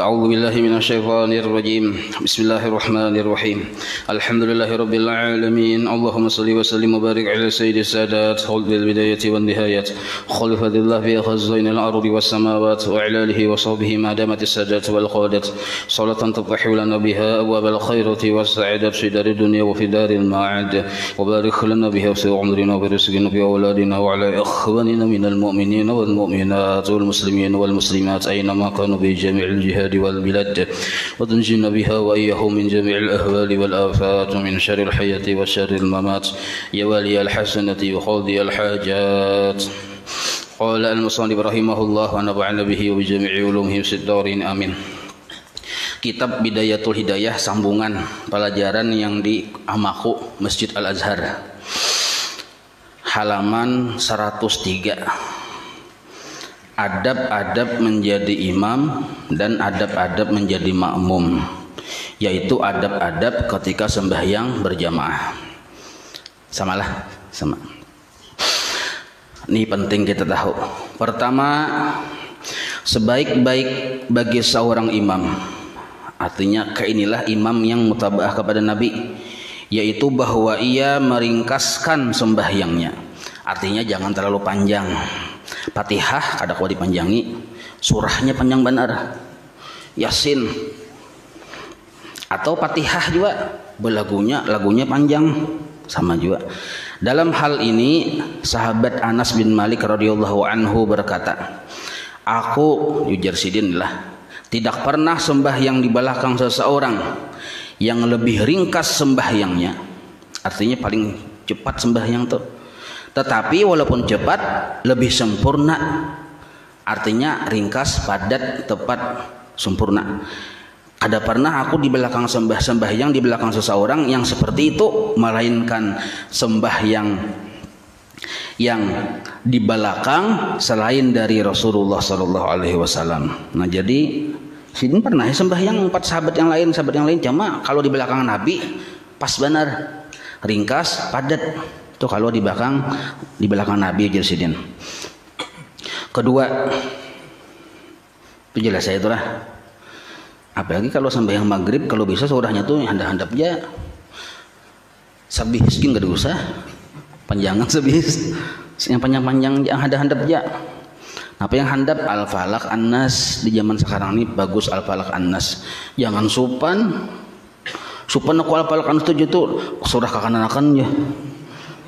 أعوذ بالله من الشيطان الرجيم بسم الله الرحمن الرحيم الحمد لله رب العالمين اللهم صل وسلم وبارك على سيد السادات خلد البداية والنهاية خلفة الله في خزين الأرض والسماوات وعلى آله وصحبه ما دامت السادات والقادة صلاة تفتح لنا بها أبواب الخيرة والسعادة في دار الدنيا وفي دار المعاد وبارك لنا بها في عمرنا ورزقنا في أولادنا وعلى إخواننا من المؤمنين والمؤمنات والمسلمين والمسلمات أينما كانوا بجميع الجهاد والبلاد وتنجينا بها وإياهم من جميع الأهوال والآفات من شر الحياة وشر الممات يا والي الحسنة وقاضي الحاجات قال المصنف رحمه الله ونفعنا به وبجميع علومه في الدارين آمين. Kitab Bidayatul Hidayah, sambungan pelajaran yang di Amaku Masjid Al-Azhar, halaman 103. Adab-adab menjadi imam dan adab-adab menjadi makmum, yaitu adab-adab ketika sembahyang berjamaah. Sama. Ini penting kita tahu. Pertama, sebaik-baik bagi seorang imam, artinya kainilah imam yang mutabaah kepada Nabi, yaitu bahwa ia meringkaskan sembahyangnya. Artinya jangan terlalu panjang. Fatihah kada kuat dipanjangi, surahnya panjang benar, Yasin atau Fatihah juga lagunya panjang sama juga. Dalam hal ini sahabat Anas bin Malik radhiyallahu anhu berkata, aku Ujar Sidin tidak pernah sembahyang di belakang seseorang yang lebih ringkas sembahyangnya, artinya paling cepat sembahyang tuh. Tetapi walaupun cepat lebih sempurna, artinya ringkas, padat, tepat, sempurna. Ada pernah aku di belakang sembahyang di belakang seseorang yang seperti itu, melainkan sembahyang yang di belakang selain dari Rasulullah Sallallahu Alaihi Wasallam. Nah jadi Sidin pernah sembahyang 4 sahabat yang lain cuma kalau di belakang Nabi pas benar, ringkas, padat. Itu kalau di belakang Nabi Jersidin. Kedua, itu jelas saya itulah. Apalagi kalau sembahyang maghrib, kalau bisa surahnya tuh handap-handap aja. Sabihis enggak ada usah. Panjangan sabihis. Yang panjang-panjang yang handap-handap aja. Apa yang handap? Al-Falaq An-Nas. Di zaman sekarang ini bagus Al-Falaq An-Nas. Jangan supan aku Al-Falaq An-Nas itu surah ke kanan-kanan ya.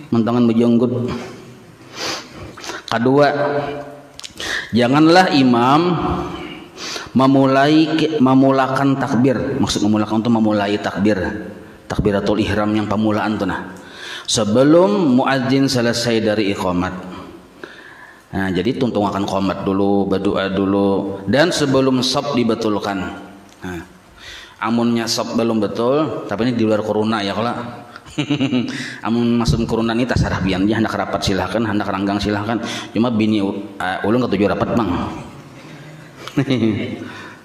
Mentangan bejonggot. Kedua, janganlah imam memulakan takbir. Maksud memulakan untuk memulai takbiratul ihram yang pemulaan tuh sebelum muadzin selesai dari iqamat. Nah, jadi tuntungan qomat dulu, berdoa dulu, dan sebelum shaf dibetulkan. Nah, amunnya shaf belum betul, tapi ini di luar corona ya kalau amun masuk corona ini tasarah bian dia hendak rapat silahkan, hendak ranggang silahkan, cuma bini ulun ketujuh rapat bang.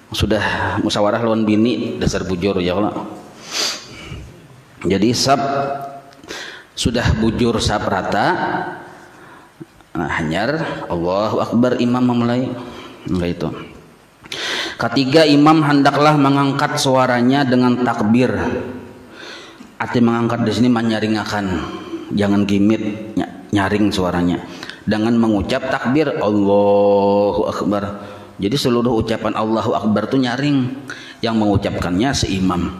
Sudah musyawarah lawan bini dasar bujur ya kalau. Jadi sab sudah bujur sab rata, nah hanyar Allahu Akbar imam memulai enggak itu. Ketiga, imam hendaklah mengangkat suaranya dengan takbir. Arti mengangkat di sini menyaringakan, jangan gimit, nyaring suaranya dengan mengucap takbir Allahu Akbar. Jadi seluruh ucapan Allahu Akbar itu nyaring, yang mengucapkannya seimam.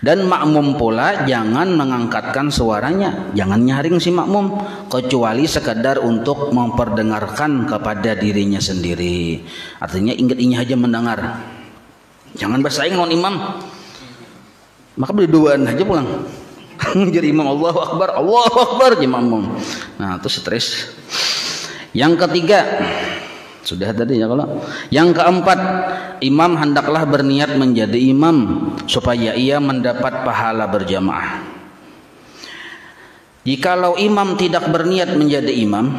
Dan makmum pula jangan mengangkatkan suaranya, jangan nyaring si makmum, kecuali sekedar untuk memperdengarkan kepada dirinya sendiri. Artinya ingat-ingat aja mendengar, jangan bersaing non imam. Maka beli duaan aja pulang. Jadi imam Allahu Akbar, Allahu Akbar imam. Nah itu stres. Yang ketiga, sudah tadi ya kalau. Yang keempat, imam hendaklah berniat menjadi imam supaya ia mendapat pahala berjamaah. Jikalau imam tidak berniat menjadi imam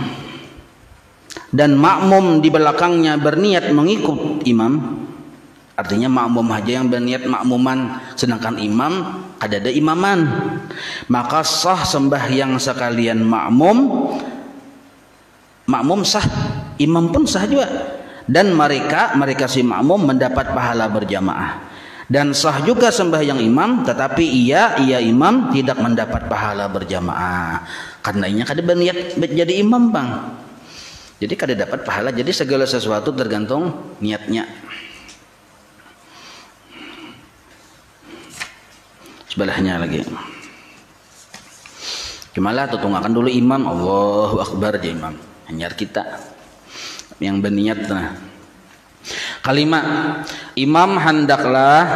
dan makmum di belakangnya berniat mengikut imam, artinya makmum aja yang berniat makmuman sedangkan imam ada imaman, maka sah sembahyang sekalian makmum sah, imam pun sah juga, dan mereka si makmum mendapat pahala berjamaah. Dan sah juga sembahyang imam, tetapi imam tidak mendapat pahala berjamaah karena ini kada berniat jadi imam bang, jadi kada dapat pahala. Jadi segala sesuatu tergantung niatnya. Sebelahnya lagi, cumalah tutungakan dulu imam, Allahu Akbar aja imam, hanyar kita yang berniat. Nah, kalimat imam hendaklah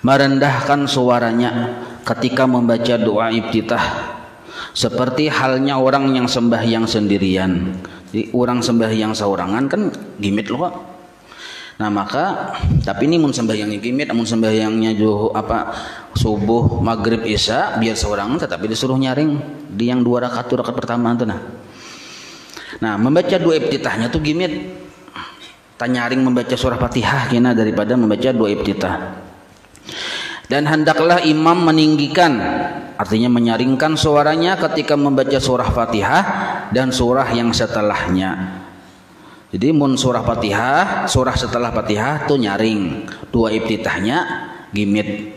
merendahkan suaranya ketika membaca doa iftitah, seperti halnya orang yang sembahyang sendirian. Jadi orang sembahyang seorangan kan gimit loh Pak. Nah maka, tapi ini mun sembahyangnya gimit, mun sembahyangnya subuh, maghrib, isya, biar seorangan tetapi disuruh nyaring di yang 2 rakaat pertama itu. Nah membaca doa iftitahnya tuh gimit, tanyaring membaca surah Fatihah kena daripada membaca doa iftitah. Dan hendaklah imam meninggikan, artinya menyaringkan suaranya ketika membaca surah Fatihah dan surah yang setelahnya. Jadi mun surah Fatihah, surah setelah Fatihah tuh nyaring, doa iftitahnya gimit.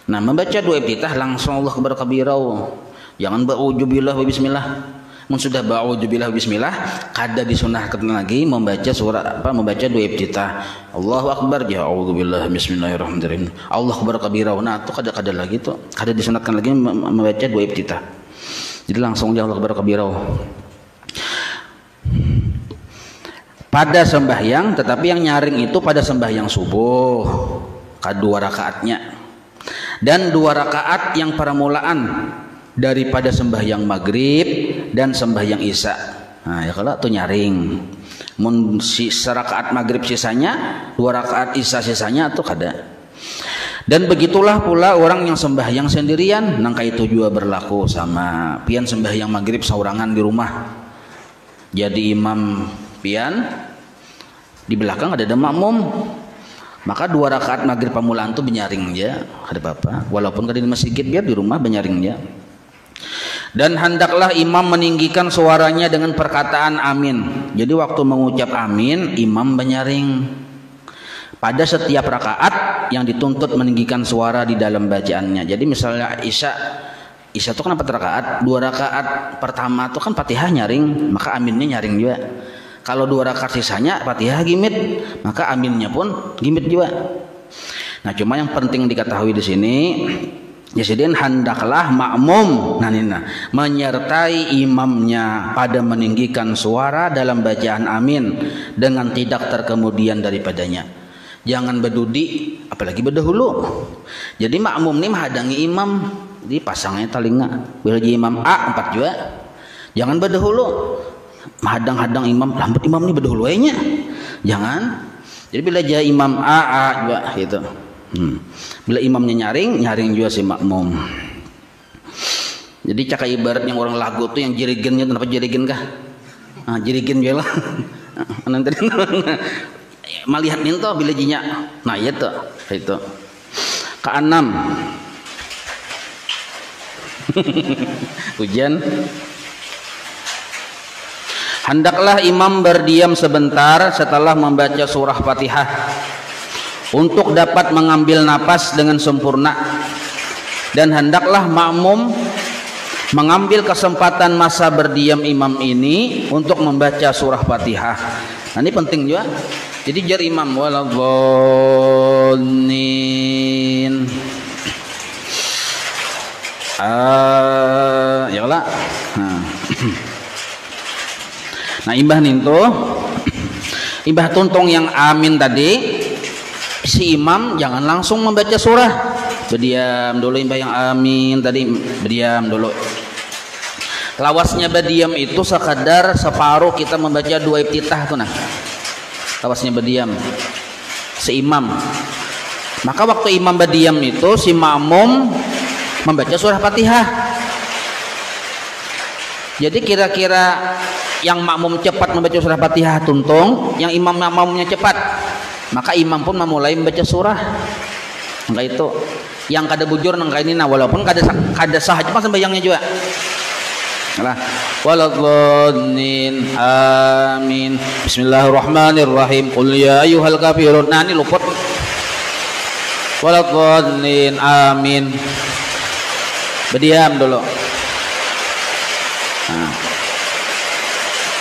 Nah membaca doa iftitah langsung Allah akbar kabirau, jangan ba'udzubillah wa bismillah. Mun sudah ba'udzubillah wa bismillah, kada disunahkan lagi membaca membaca doa iftitah. Allahu akbar, ya a'udzubillah, bismillahirrahmanirrahim, Allah akbar kabirau. Nah itu kada lagi tuh, kada disunahkan lagi membaca doa iftitah. Jadi langsung dia Allah akbar kabirau pada sembahyang, tetapi yang nyaring itu pada sembahyang subuh, 2 rakaatnya, dan 2 rakaat yang permulaan daripada sembahyang maghrib dan sembahyang isya. Nah ya kalau tuh nyaring, mun serakaat maghrib sisanya, 2 rakaat isya sisanya tuh kada. Dan begitulah pula orang yang sembahyang sendirian, nangka itu juga berlaku sama pian sembahyang maghrib saurangan di rumah, jadi imam pian di belakang ada makmum, maka 2 rakaat maghrib pamulaan tuh benyaring aja, ada apa-apa, walaupun kada di masjid, biar di rumah benyaring aja. Dan hendaklah imam meninggikan suaranya dengan perkataan amin. Jadi waktu mengucap amin, imam benyaring pada setiap rakaat yang dituntut meninggikan suara di dalam bacaannya. Jadi misalnya isya itu kan 4 rakaat, 2 rakaat pertama itu kan Fatihah nyaring, maka aminnya nyaring juga. Kalau 2 rakaat sisanya Fatihah gimit, maka aminnya pun gimit juga. Nah cuma yang penting diketahui di sini, jadi hendaklah makmum menyertai imamnya pada meninggikan suara dalam bacaan amin dengan tidak terkemudian daripadanya. Jangan berdudi, apalagi berdahulu. Jadi makmum ini menghadangi imam, di pasangnya telinga. Bila jadi imam A 4 juga, jangan berdahulu. Hadang-hadang imam, lambat imam ini berdahulu nya, jangan. Jadi bila jadi imam A juga gitu. Bila imamnya nyaring juga si makmum. Jadi cakap ibarat yang orang lagu tuh yang jirigennya, kenapa jirigen kah? Jirigen juga lah. Nanti melihat minto bila jinya. Nah itu. Keenam. Hujan. Hendaklah imam berdiam sebentar setelah membaca surah Fatihah untuk dapat mengambil napas dengan sempurna, dan hendaklah makmum mengambil kesempatan masa berdiam imam ini untuk membaca surah Fatihah. Nah ini penting juga. Jadi jar imam waladhdallin ya lah. Nah imbah ninto, imbah tuntung yang amin tadi, si imam jangan langsung membaca surah, berdiam dulu. Imbah yang amin tadi berdiam dulu. Lawasnya badiam itu sekadar separuh kita membaca dua iftitah tuh nah. Lawasnya badiam seimam. Maka waktu imam badiam itu si makmum membaca surah Fatihah. Jadi kira-kira yang makmum cepat membaca surah Fatihah tuntung, yang makmumnya cepat, maka imam pun memulai membaca surah. Maka itu yang kada bujur nang ini nah, walaupun kada sah cuma sembahyangnya juga. Nah, waladhdallin amin. Bismillahirrahmanirrahim. Qul ya ayyuhal kafirun. Nah, ini luput. Waladhdallin amin. Berdiam dulu. Nah.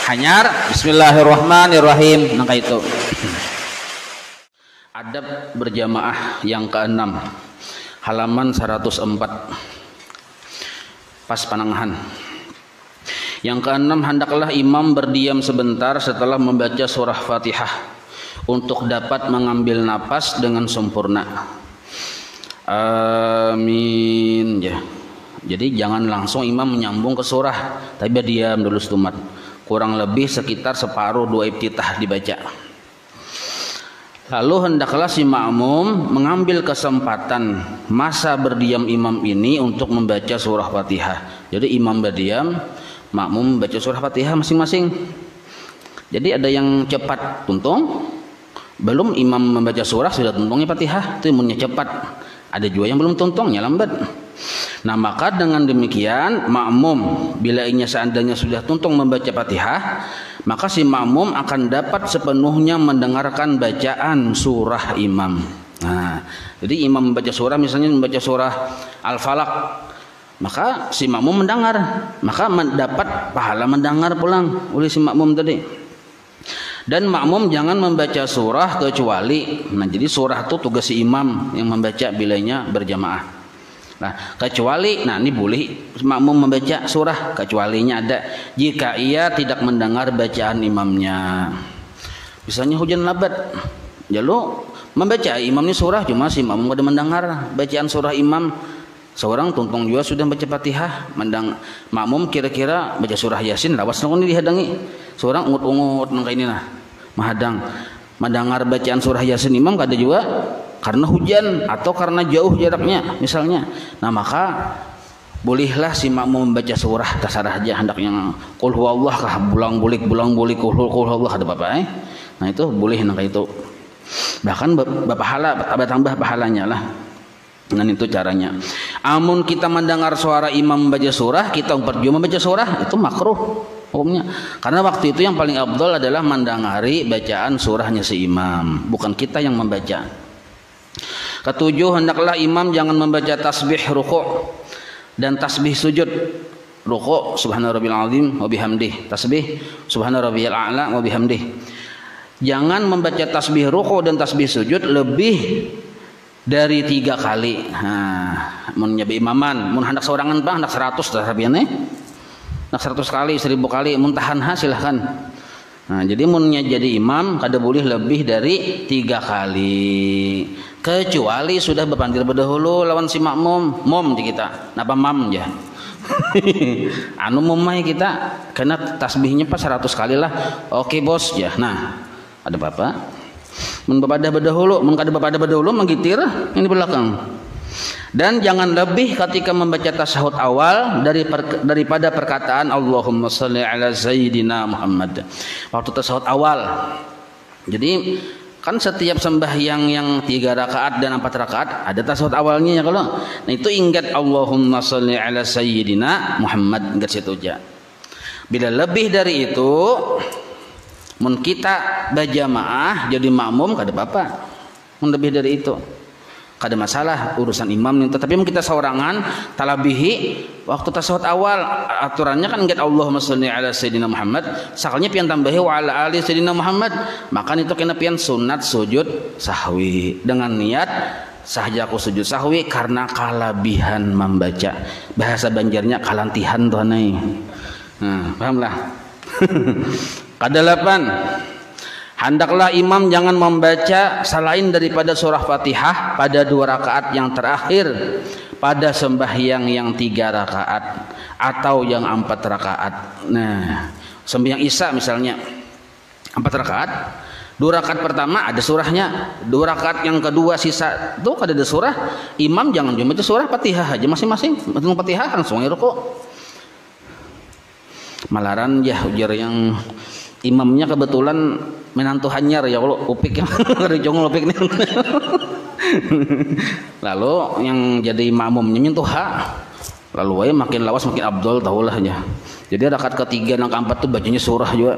Hanyar bismillahirrahmanirrahim. Nah, itu. Adab berjamaah yang ke-6. Halaman 104. Pas panangahan. Yang ke-6, hendaklah imam berdiam sebentar setelah membaca surah Fatihah untuk dapat mengambil napas dengan sempurna. Amin ya. Jadi jangan langsung imam menyambung ke surah, tapi diam dulu setumat. Kurang lebih sekitar separuh dua iftitah dibaca. Lalu hendaklah si makmum mengambil kesempatan masa berdiam imam ini untuk membaca surah Fatihah. Jadi imam berdiam, makmum baca surah Fatihah masing-masing. Jadi ada yang cepat tuntung, belum imam membaca surah sudah tuntungnya Fatihah, itu imunnya cepat. Ada juga yang belum tuntungnya lambat. Nah, maka dengan demikian makmum bila inya seandainya sudah tuntung membaca Fatihah, maka si makmum akan dapat sepenuhnya mendengarkan bacaan surah imam. Nah, jadi imam membaca surah, misalnya membaca surah Al-Falaq, maka si makmum mendengar, maka mendapat pahala mendengar pulang oleh si makmum tadi. Dan makmum jangan membaca surah kecuali, nah jadi surah itu tugas si imam yang membaca bilanya berjamaah. Nah, kecuali, nah ini boleh makmum membaca surah, kecualinya ada jika ia tidak mendengar bacaan imamnya. Misalnya hujan lebat, lalu membaca imam ini surah, cuma si makmum tidak mendengar bacaan surah imam. Seorang tuntung juga sudah baca Fatihah, makmum kira-kira baca surah Yasin, lawas nang dihadangi. Seorang ungut-ungut nang ini nah, mahadang mendengar bacaan surah Yasin imam kada juga karena hujan atau karena jauh jaraknya misalnya. Nah, maka bolehlah si makmum membaca surah terserah aja hendaknya. Qul huwallah kah bulang-bulik qul huwallah ada apa Nah, itu boleh nang itu. Bahkan berpahala, tambah pahalanya lah. Dan itu caranya. Amun kita mendengar suara imam membaca surah, kita juga membaca surah, itu makruh hukumnya. Karena waktu itu yang paling afdal adalah mendengari bacaan surahnya si imam, bukan kita yang membaca. Ketujuh, hendaklah imam jangan membaca tasbih ruku' dan tasbih sujud. Ruku' subhana rabbil azim wa bihamdih, tasbih subhana rabbiyal a'la wa bihamdih. Jangan membaca tasbih ruku' dan tasbih sujud lebih dari 3 kali. Nah, mun nyabi imaman, mun hendak sorangan bang, hendak 100 tarabiane. Hendak 100 kali, 1000 kali, mun tahan silahkan. Nah, jadi munnya jadi imam kada boleh lebih dari 3 kali. Kecuali sudah berpandir berdahulu lawan si makmum, mom di kita. Napa mam ya? Anu mumai kita kena tasbihnya pas 100 kali lah. Oke, bos ya. Nah, ada apa-apa? Mun bapadah berdahulu, mun kada bapadah berdahulu menggitir ini belakang. Dan jangan lebih ketika membaca tasyahud awal daripada perkataan Allahumma shalli ala sayyidina Muhammad. Waktu tasyahud awal. Jadi kan setiap sembahyang yang 3 rakaat dan 4 rakaat ada tasyahud awalnya ya kalau. Nah, itu ingat Allahumma shalli ala sayyidina Muhammad, ingat situ aja. Bila lebih dari itu, mun kita berjamaah jadi makmum kada apa-apa. Mun lebih dari itu kada masalah urusan imam itu. Tapi mun kita seorangan talabihi waktu tasyahud awal aturannya kan ingat Allahumma shalli ala sayyidina Muhammad, sakalnya pian tambahi wa ala ali sayyidina Muhammad, maka itu kena pian sunat sujud sahwi dengan niat sahjaku sujud sahwi karena kalabihan membaca. Bahasa Banjarnya kalantihan tuh anai. Nah, pahamlah. Kedelapan, hendaklah imam jangan membaca selain daripada surah Fatihah pada 2 rakaat yang terakhir pada sembahyang yang 3 rakaat atau yang 4 rakaat. Nah, sembahyang Isya misalnya 4 rakaat, 2 rakaat pertama ada surahnya, 2 rakaat yang kedua sisa tuh kada ada surah, imam jangan cuma baca surah Fatihah aja masing-masing, baca Fatihah langsung ruku. Malaran ya ujar yang imamnya kebetulan menantu hanyar ya Allah upik yang ada jongol upik nih. Lalu yang jadi makmumnya nyentuh ha. Lalu wae makin lawas makin abdol tahulah aja. Jadi rakaat ketiga dan keempat tuh bacanya surah juga.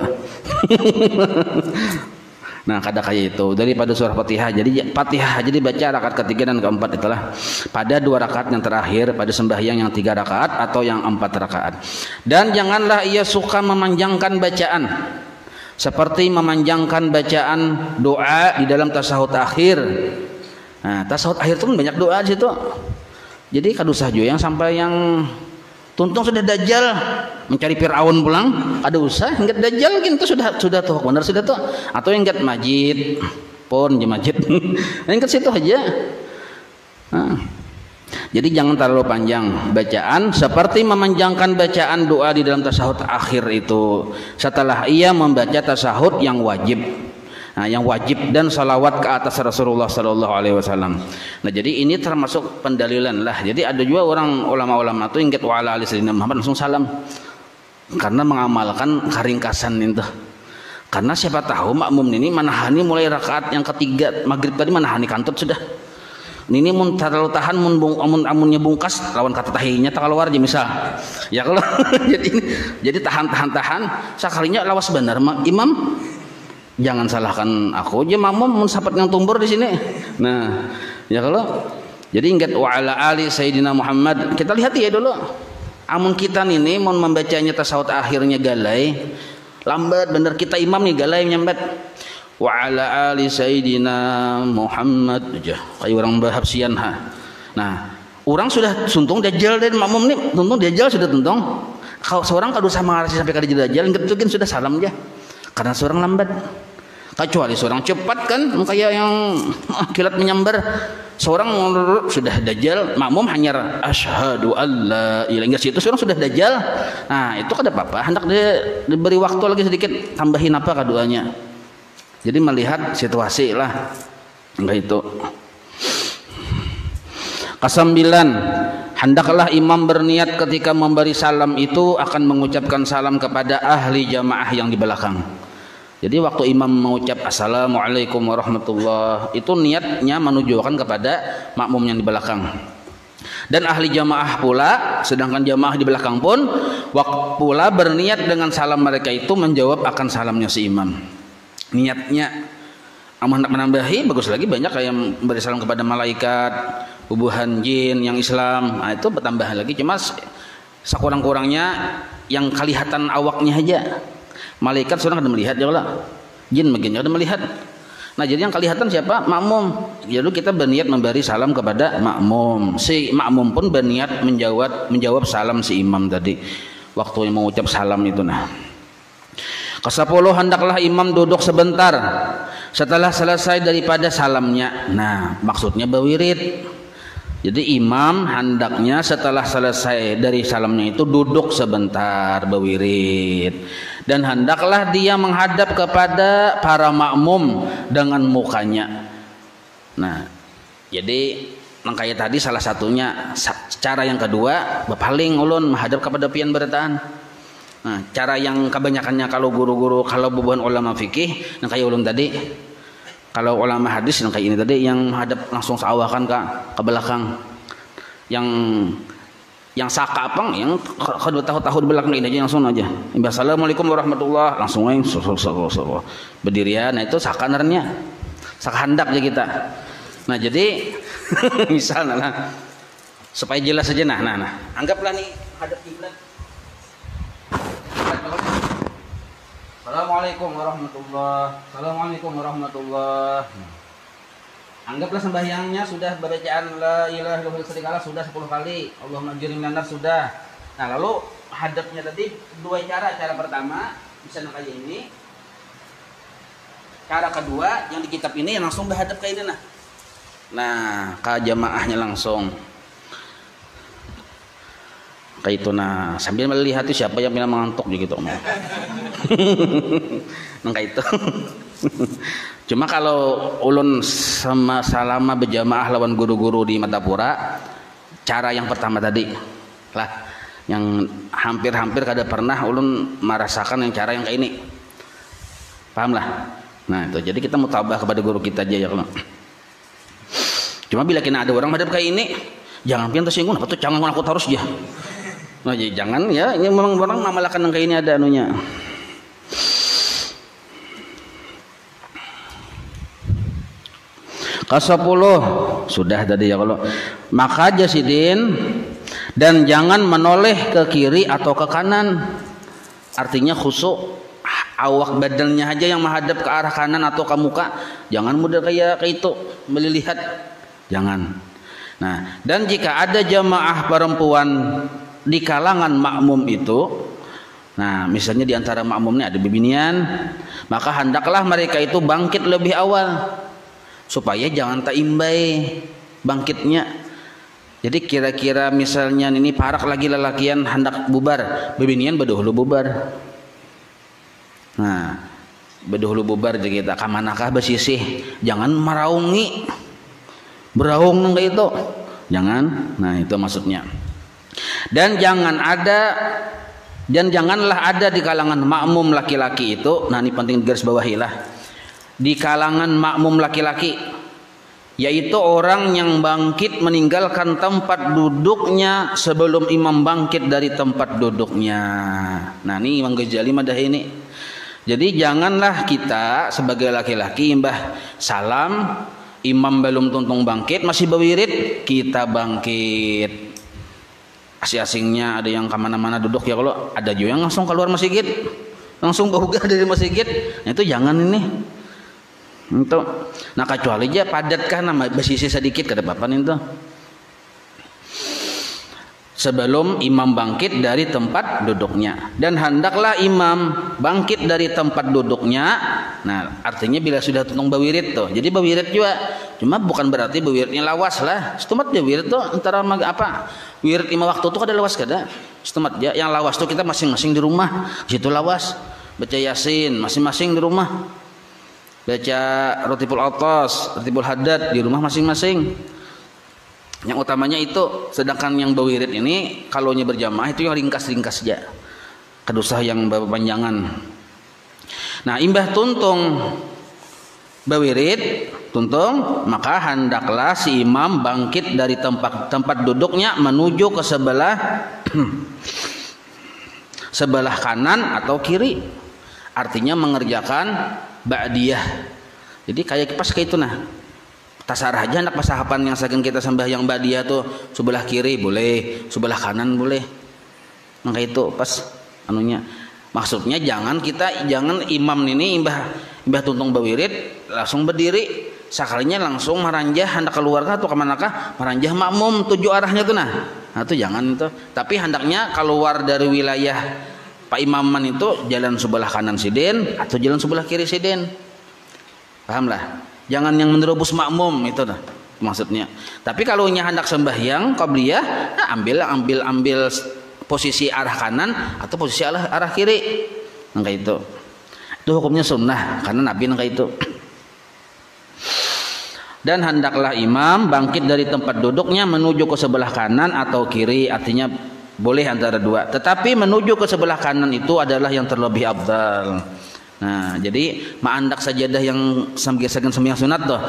Nah, kada kayak itu daripada surah Fatihah. Jadi Fatihah jadi baca rakaat ketiga dan keempat itulah pada 2 rakaat yang terakhir pada sembahyang yang 3 rakaat atau yang 4 rakaat. Dan janganlah ia suka memanjangkan bacaan seperti memanjangkan bacaan doa di dalam tasahud akhir. Nah, tasahud akhir itu kan banyak doa di situ. Jadi kadusah juga yang sampai yang tuntung sudah dajjal mencari Fir'aun pulang, ada usah enggak dajjal gitu sudah tuh benar sudah tuh, atau yang enggak majid pun je majid. Yang ke situ aja. Nah, jadi jangan terlalu panjang bacaan seperti memanjangkan bacaan doa di dalam tasahud akhir itu setelah ia membaca tasahud yang wajib. Nah, yang wajib dan salawat ke atas Rasulullah Sallallahu Alaihi Wasallam. Nah, jadi ini termasuk pendalilan lah. Jadi ada juga orang ulama-ulama itu ingat wa ala ali sayyidina Muhammad langsung salam karena mengamalkan keringkasan itu. Karena siapa tahu makmum ini manahani mulai rakaat yang ketiga maghrib tadi manahani kantut sudah. Ini mun terlalu tahan amunnya bungkas lawan kata tahiynya tak keluar aja misal. Ya kalau jadi tahan sekalinya lawas benar imam. Jangan salahkan aku aja makmum mun sapat yang tumbur di sini. Nah, ya kalau jadi ingat wa ala ali sayyidina Muhammad. Kita lihat ya dulu. Amun kita ini mun membacanya tasawuf akhirnya galai, lambat bener kita imam nih galai nyambat. Wa ala ali sayyidina Muhammad aja. Kayak orang bahabsian ha. Nah, orang sudah suntung dajjal dan makmum nih tuntung dajjal sudah tuntung. Kalau seorang kalau sama ngarasi sampai kada dajjal ngetugin sudah salam aja. Karena seorang lambat, kecuali seorang cepat kan kayak yang kilat menyambar, seorang sudah dajjal makmum hanya asyhadu alla ilaha illallah itu seorang sudah dajjal. Nah itu kada apa-apa, hendak diberi waktu lagi sedikit tambahin apa keduanya. Jadi melihat situasi lah enggak itu. Kesembilan, hendaklah imam berniat ketika memberi salam itu akan mengucapkan salam kepada ahli jamaah yang di belakang. Jadi waktu imam mengucap assalamualaikum warahmatullah itu niatnya menunjukkan kepada makmum yang di belakang. Dan ahli jamaah pula, sedangkan jamaah di belakang pun pula berniat dengan salam mereka itu menjawab akan salamnya si imam. Niatnya aman hendak menambahi bagus lagi banyak kayak memberi salam kepada malaikat, bubuhan jin yang Islam. Nah, itu bertambah lagi cuma sekurang-kurangnya yang kelihatan awaknya aja. Malaikat seorang ada melihat ya Allah. Jin mungkin ada melihat. Nah, jadi yang kelihatan siapa? Makmum. Jadi kita berniat memberi salam kepada makmum. Si makmum pun berniat menjawab salam si imam tadi. Waktu yang mengucap salam itu nah. Ke-10 hendaklah imam duduk sebentar setelah selesai daripada salamnya. Nah, maksudnya berwirid. Jadi imam hendaknya setelah selesai dari salamnya itu duduk sebentar berwirid. Dan hendaklah dia menghadap kepada para makmum dengan mukanya. Nah, jadi kayak tadi salah satunya. Cara yang kedua berpaling ulun menghadap kepada pian bertaan. Nah, cara yang kebanyakannya kalau guru-guru kalau bubuhan ulama fikih, yang kayak ulun tadi. Kalau ulama hadis yang kayak ini tadi yang hadap langsung seawakan ke belakang. Yang saka apang yang kedua tahu di belakang ini aja langsung aja. Assalamualaikum warahmatullah langsung aja berdirian. Nah itu saka nernya. Saka handap aja kita. Nah jadi misalnya lah supaya jelas saja nah anggaplah nih hadap kiblat. Assalamualaikum warahmatullah. Anggaplah sembahyangnya sudah bacaan la ilaha illallah sudah 10 kali. Allahumma ajirni minan nar sudah. Nah, lalu hadapnya tadi dua cara. Cara pertama bisa kayak ini. Cara kedua yang di kitab ini langsung berhadap kayak ini nah. Nah, ke jamaahnya langsung. kayak itu. Nah sambil melihat siapa yang bilang mengantuk gitu nah kayak itu. Cuma kalau ulun sama salama berjamaah lawan guru-guru di Matapura, cara yang pertama tadi lah yang hampir-hampir kada pernah ulun merasakan yang cara yang kayak ini, paham lah. Nah itu jadi kita mutabah kepada guru kita aja ya. Cuma bila kena ada orang madhab kayak ini, jangan pian tersinggung, apa tuh jangan aku harus dia. Nah jadi jangan ya, ini memang orang mamalahkan yang kayak ini ada anunya. Ke-10 sudah tadi ya kalau maka jasidin dan jangan menoleh ke kiri atau ke kanan, artinya khusuk awak badannya aja yang menghadap ke arah kanan atau ke muka, jangan mudah kayak itu melihat, jangan. Nah dan jika ada jamaah perempuan di kalangan makmum itu, nah misalnya di antara makmumnya ada bibinian, maka hendaklah mereka itu bangkit lebih awal supaya jangan taimbai bangkitnya. Jadi kira-kira misalnya ini parak lagi lelakian hendak bubar, bebinian bedahulu bubar. Nah bedahulu bubar jadi kita kamanakah bersisih, jangan meraungi beraung kayak itu, jangan. Nah itu maksudnya. Dan janganlah ada di kalangan makmum laki-laki itu, nah ini penting garis bawahilah, di kalangan makmum laki-laki, yaitu orang yang bangkit meninggalkan tempat duduknya sebelum imam bangkit dari tempat duduknya. Nah ini Imam Ghazali madah ini. Jadi janganlah kita sebagai laki-laki mbah salam, imam belum tuntung bangkit masih berwirid kita bangkit. Asing-asingnya ada yang kemana-mana duduk ya, kalau ada juga yang langsung keluar masjid, langsung bahugah dari masjid. Nah itu jangan ini. Itu. Nah kecuali aja padatkah nama bersisi sedikit ke depan itu sebelum imam bangkit dari tempat duduknya, dan hendaklah imam bangkit dari tempat duduknya. Nah artinya bila sudah tuntung bawirid tuh, jadi bawirid juga, cuma bukan berarti bawiridnya lawas lah. Setumat ya wirid tuh antara apa wirid 5 waktu tuh ada lawas kada. Setumat ya yang lawas tuh kita masing-masing di rumah, situ lawas baca yasin masing-masing di rumah, baca Rotibul Atas, Rotibul Haddad di rumah masing-masing. Yang utamanya itu. Sedangkan yang bawirid ini kalaunya berjamaah itu yang ringkas-ringkas aja, kedusah yang berpanjangan. Nah imbah tuntung bawirid tuntung, maka hendaklah si imam bangkit dari tempat duduknya menuju ke sebelah kanan atau kiri, artinya mengerjakan ba'diyah. Jadi kayak pas kayak itu nah tasarah aja anak pasahapan yang saking kita sembah yang ba'diyah tuh sebelah kiri boleh, sebelah kanan boleh. Maka itu pas anunya maksudnya jangan imam ini imbah tuntung bawirid langsung berdiri sekalinya langsung meranjah hendak keluar atau kemanakah meranjah makmum tuju arahnya tuh nah itu jangan itu. Tapi hendaknya keluar dari wilayah Pak Imaman itu jalan sebelah kanan sidin atau jalan sebelah kiri sidin, paham lah. Jangan yang menerobos makmum itu dah maksudnya. Tapi kalau hendak sembahyang qabliyah, nah ambil posisi arah kanan atau posisi arah kiri. Nah itu hukumnya sunnah karena Nabi kayak itu. Dan hendaklah imam bangkit dari tempat duduknya menuju ke sebelah kanan atau kiri, artinya boleh antara dua. Tetapi menuju ke sebelah kanan itu adalah yang terlebih afdal. Nah, jadi mandak sajadah yang sambil sembahyang sunat tuh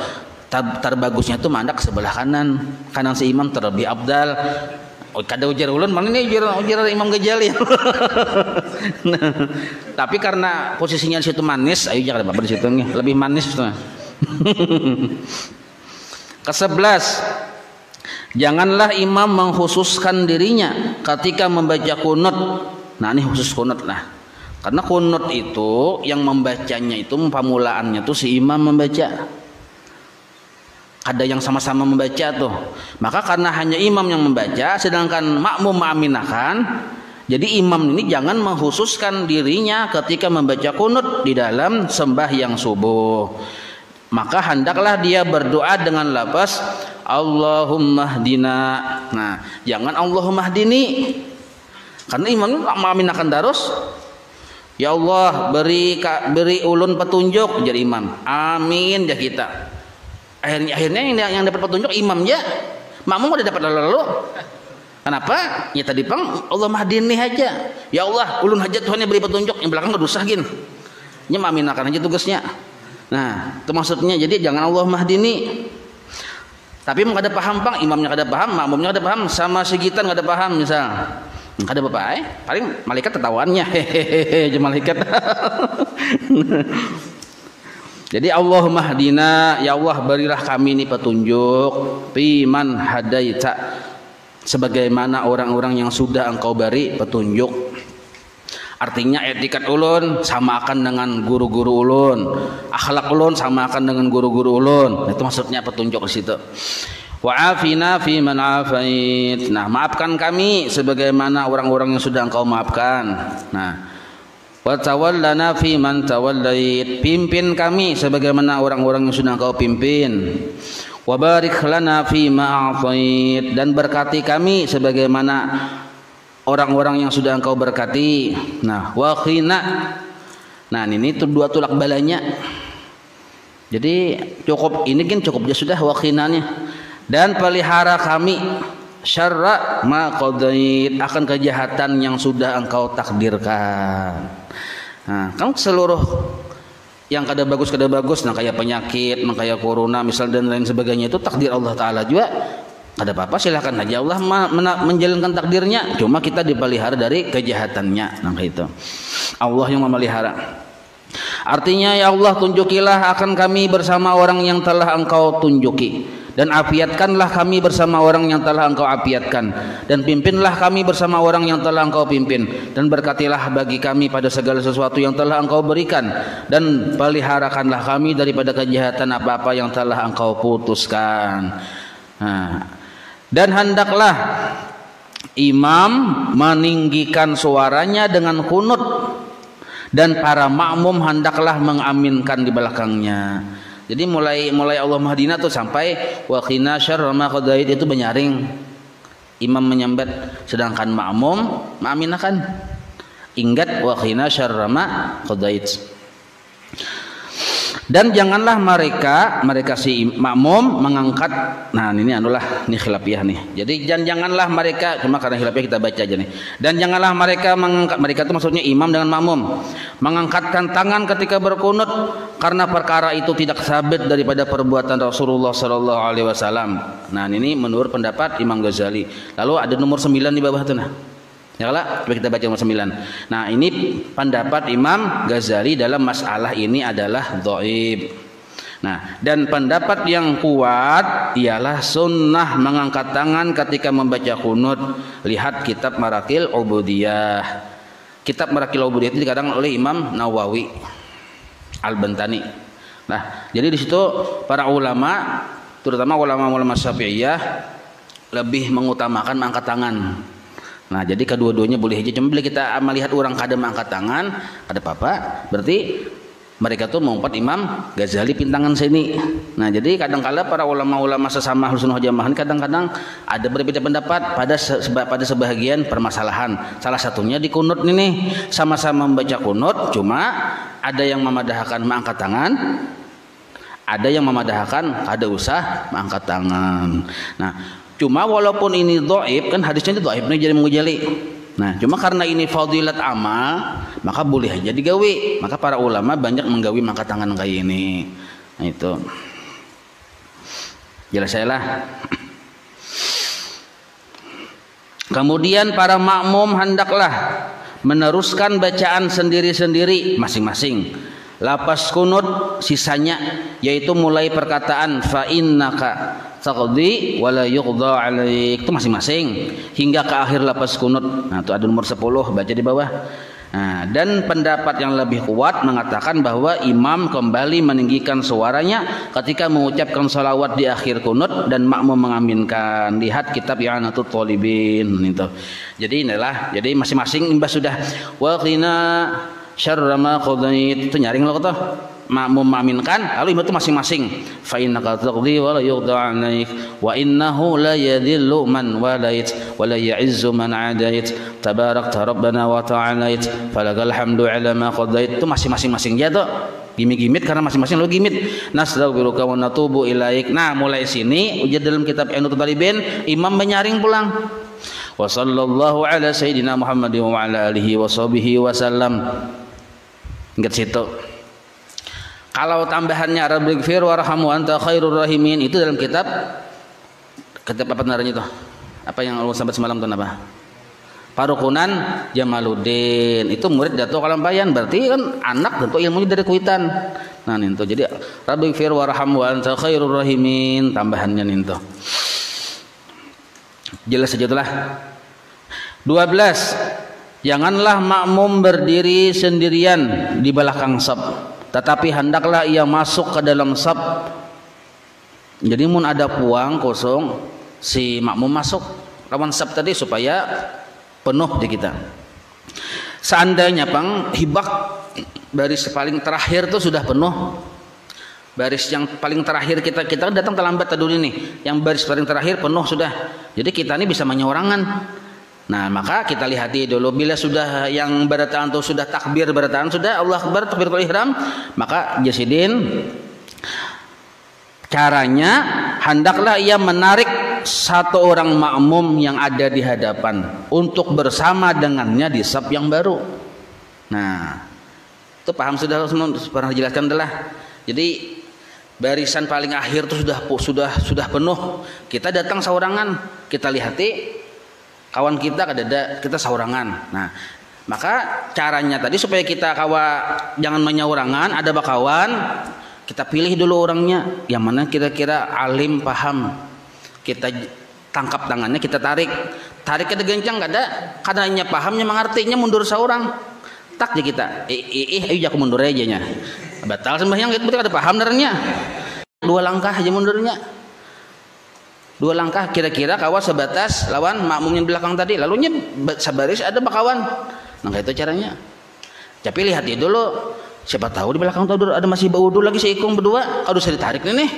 terbagusnya tuh mandak ke sebelah kanan si imam terlebih afdal. Oh, kada ujar ulun mana ini ujar Imam Ghazali. Nah, tapi karena posisinya di situ manis, ayo jangan apa di situ lebih manis tuh. Ke-11, janganlah imam mengkhususkan dirinya ketika membaca kunut. Nah, ini khusus kunut lah. Karena kunut itu yang membacanya itu pemulaannya tuh si imam membaca. Ada yang sama-sama membaca tuh. Maka karena hanya imam yang membaca sedangkan makmum mengaminakan, jadi imam ini jangan mengkhususkan dirinya ketika membaca kunut di dalam sembahyang subuh. Maka hendaklah dia berdoa dengan lafaz Allahumma hdina. Nah, jangan Allahumma hdini. Karena imam itu mengaminakan terus. Ya Allah beri ulun petunjuk jadi imam. Amin ya kita. Akhirnya yang dapat petunjuk imam ya. Makmum udah dapat lalu. Kenapa? Ya tadi pang Allah mahdini aja. Ya Allah ulun hajat Tuhan yang beri petunjuk. Yang belakang udah usah gin. Nya mengaminakan aja tugasnya. Nah itu maksudnya. Jadi jangan Allah mahdini. Tapi emang ada paham pang. Imamnya ada paham. Makmumnya ada paham. Sama segitan ada paham misal. Ada bapak paling malaikat tertawaannya hehehe malaikat. Jadi Allahumma hdina, ya Allah berilah kami ini petunjuk fiman hadaita, sebagaimana orang-orang yang sudah engkau beri petunjuk. Artinya etikat ulun samakan dengan guru-guru ulun, akhlak ulun samakan dengan guru-guru ulun. Itu maksudnya petunjuk di situ. Wa'afina fi man afait. Nah, maafkan kami sebagaimana orang-orang yang sudah engkau maafkan. Nah, wa tawallana fi man tawallait. Pimpin kami sebagaimana orang-orang yang sudah engkau pimpin. Wa barik lana fi ma a'tait. Dan berkati kami sebagaimana orang-orang yang sudah engkau berkati. Nah, wa khina. Nah, ini tuh dua tulak balanya. Jadi cukup ini kan cukup dia sudah wa khinanya. Dan pelihara kami syarra ma qadait, akan kejahatan yang sudah engkau takdirkan. Nah, kan seluruh yang kada bagus nah kayak penyakit, kayak corona misal dan lain sebagainya itu takdir Allah Taala juga. Kada apa-apa silakan aja Allah menjalankan takdirnya. Cuma kita dipelihara dari kejahatannya. Nah itu Allah yang memelihara. Artinya ya Allah tunjukilah akan kami bersama orang yang telah engkau tunjuki. Dan afiatkanlah kami bersama orang yang telah engkau afiatkan. Dan pimpinlah kami bersama orang yang telah engkau pimpin. Dan berkatilah bagi kami pada segala sesuatu yang telah engkau berikan. Dan peliharakanlah kami daripada kejahatan apa-apa yang telah engkau putuskan. Nah, dan hendaklah imam meninggikan suaranya dengan kunut. Dan para makmum hendaklah mengaminkan di belakangnya. Jadi mulai Allah mahdina tuh sampai wa qina syarra ma qadait itu menyaring. Imam menyambat sedangkan makmum mengaminakan. Ingat wa qina syarra ma qadait. Dan janganlah mereka si makmum mengangkat. Nah ini anulah ini khilafiah nih. Jadi janganlah mereka, cuma karena khilafiah kita baca aja nih. Dan janganlah mereka mengangkat, mereka itu maksudnya imam dengan makmum, mengangkatkan tangan ketika berkunut, karena perkara itu tidak sabit daripada perbuatan Rasulullah Sallallahu Alaihi Wasallam. Nah ini menurut pendapat Imam Ghazali. Lalu ada nomor 9 di bawah tuh nah. Ya lah, coba kita baca nomor 9. Nah, ini pendapat Imam Ghazali dalam masalah ini adalah dhaif. Nah, dan pendapat yang kuat ialah sunnah mengangkat tangan ketika membaca qunut. Lihat kitab Marakil Ubudiyah. Kitab Marakil Ubudiyah itu dikarang oleh Imam Nawawi Al-Bantani. Nah, jadi di situ para ulama, terutama ulama-ulama Syafi'iyah lebih mengutamakan mengangkat tangan. Nah jadi kedua-duanya boleh aja. Cuma bila kita melihat orang kada mengangkat tangan, ada apa-apa, berarti mereka tuh mengumpat Imam Ghazali pintangan sini. Nah jadi kadang-kala para ulama-ulama sesama Ahlussunnah wal Jamaah kadang-kadang ada berbeda pendapat pada sebahagian permasalahan. Salah satunya di kunut ini, sama-sama membaca kunut, cuma ada yang memadahkan mengangkat tangan, ada yang memadahkan kada usah mengangkat tangan. Nah cuma walaupun ini dhaif, kan hadisnya itu dhaif nih jadi mengujali. Nah, cuma karena ini fadilat amal, maka boleh aja digawi. Maka para ulama banyak menggawi mangkat tangan kayak ini. Nah, itu. Jelas saya lah. Kemudian para makmum hendaklah meneruskan bacaan sendiri-sendiri masing-masing. Lapas kunut sisanya yaitu mulai perkataan fa innaka taqdi wala yuqda alaik itu masing-masing hingga ke akhir lapas kunut. Nah, itu ada nomor 10 baca di bawah. Nah, dan pendapat yang lebih kuat mengatakan bahwa imam kembali meninggikan suaranya ketika mengucapkan salawat di akhir kunut dan makmum mengaminkan. Lihat kitab I'anatul Thalibin itu. Jadi inilah, jadi masing-masing imbas sudah wa qina syarra ma qadait itu nyaring lo kata. makmum mengaminkan, lalu imam itu masing-masing. Fa innaka taqdi wa la yuqda 'alaik wa innahu la yadhillu man walait wa la ya'izzu man 'adait tabarakta rabbana wa ta'alait falakal hamdu 'ala ma qadait. Itu masing-masing dia tuh gimit-gimit karena masing-masing lo gimit. Nastaghfiruka wa natubu ilaik. Nah, mulai sini ujar dalam kitab Inutul Talibin, imam menyaring pulang. Wa sallallahu ala sayyidina Muhammadin wa ala alihi wa sahbihi wasallam. Ingat situ. Kalau tambahannya Rabbighfir warhamhu anta khairur rahimin, itu dalam kitab apa namanya itu? Apa yang Allah sampai semalam itu apa? Parukunan Jamaluddin. Itu murid Dato Kalampayan, berarti kan anak tentu ilmunya dari Kuitan. Nah, itu jadi Rabbighfir warhamhu anta khairur rahimin, tambahannya itu. Jelas saja itulah. 12. Janganlah makmum berdiri sendirian di belakang saf, tetapi hendaklah ia masuk ke dalam saf. Jadi mun ada puang kosong, si makmum masuk lawan saf tadi supaya penuh di kita. Seandainya pang hibak baris paling terakhir tuh sudah penuh, baris yang paling terakhir kita datang terlambat dulu nih, yang baris paling terakhir penuh sudah, jadi kita ini bisa menyorangan. Nah, maka kita lihati dulu, bila sudah yang berataan itu sudah takbir berataan, sudah Allah Akbar takbiratul ihram, maka jasidin caranya hendaklah ia menarik satu orang makmum yang ada di hadapan untuk bersama dengannya di saf yang baru. Nah, itu paham sudah pernah dijelaskan adalah. Jadi barisan paling akhir itu sudah penuh, kita datang saurangan, kita lihati kawan kita kadada kita saurangan. Nah, maka caranya tadi supaya kita jangan menyaurangan, ada bakawan, kita pilih dulu orangnya yang mana kira-kira alim paham, kita tangkap tangannya, kita tarik ada gencang kada, karenanya pahamnya mengartinya mundur seorang, tak je kita ayo aku mundur aja nya batal sembahyang, itu berarti ada paham darahnya. 2 langkah aja mundurnya, 2 langkah kira-kira kawan sebatas lawan makmum yang belakang tadi, lalunya sabaris ada bakawan. Nah, itu caranya. Tapi lihat ya dulu, siapa tahu di belakang tahu ada masih bau dulu lagi seikung berdua, harus ditarik nih.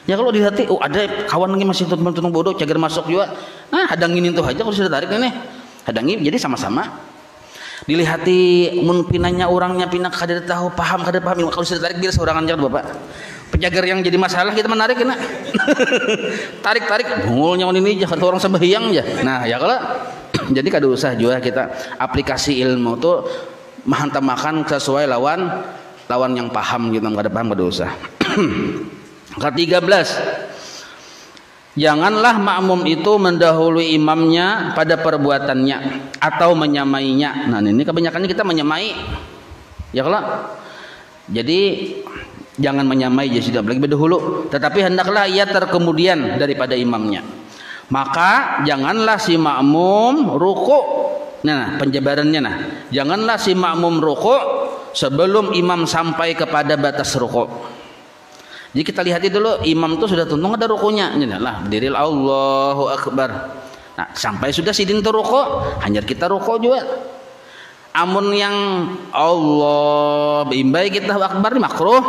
Ya kalau dihati, ada kawan lagi masih tutung bodoh, cager masuk juga. Nah, hadangin itu aja kalau sudah tarik nih. Hadangin, jadi sama-sama dilihati mun pinanya orangnya pinang kada tahu paham kalau sudah tarik biar seorangan jangan Bapak. Penjagar yang jadi masalah kita menarik kena. tarik bungulnya ini jangan orang sembahyang aja. Nah, ya kalau jadi kada usah juga kita aplikasi ilmu tuh makan sesuai lawan yang paham gitu, kada paham kada usah. Ke-13, janganlah makmum itu mendahului imamnya pada perbuatannya atau menyamainya. Nah, ini kebanyakannya kita menyamai. Ya kalau jadi jangan menyamai jadi tidak lagi berdahulu, tetapi hendaklah ia terkemudian daripada imamnya. Maka janganlah si makmum ruku. Nah, penjabarannya nah, janganlah si makmum ruku sebelum imam sampai kepada batas ruku. Jadi kita lihat dulu imam itu sudah tuntung ada rukunya. Lah, berdiri Allahu Akbar. Nah, sampai sudah sidin tu ruku, hanya kita ruku juga. Amun yang Allah beimbai kita akbar makruh,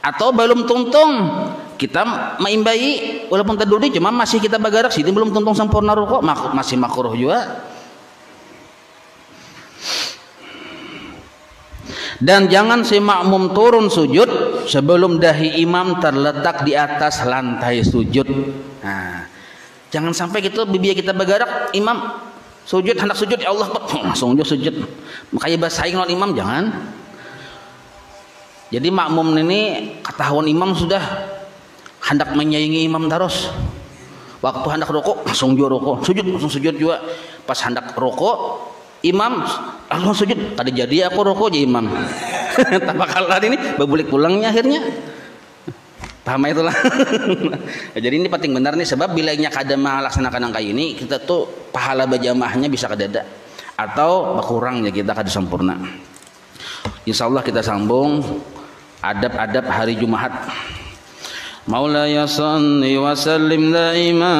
atau belum tuntung kita maimbai walaupun terduri cuma masih kita bagarak sidin belum tuntung sempurna ruku, masih makruh juga. Dan jangan si makmum turun sujud sebelum dahi imam terletak di atas lantai sujud. Nah, jangan sampai gitu bibiya kita bergerak imam sujud hendak sujud ya Allah langsung sujud makanya basahin non imam, jangan. Jadi makmum ini ketahuan imam sudah hendak menyaingi imam terus, waktu hendak rukuk langsung juga rukuk, langsung sujud juga, pas hendak rukuk imam langsung sujud, tadi jadi aku rokok aja imam. Tanpa kalah ini bebulik pulangnya akhirnya. Paham itulah. Jadi ini penting benar nih, sebab bila nya kada melaksanakan angka ini kita tuh pahala berjamaahnya bisa kedada atau berkurangnya kita kada sempurna. Insyaallah kita sambung adab-adab hari Jumat. مولاي صل وسلم دائما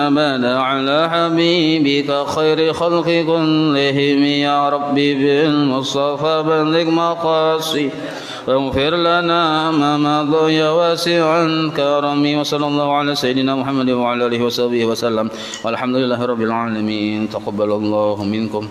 أبدا على حبيبك خير خلق كلهم يا ربي بالمصطفى بلغ مقاصد واغفر لنا ما مضى يا واسع الكرم وصلى الله على سيدنا محمد وعلى آله وصحبه وسلم والحمد لله رب العالمين تقبل الله منكم.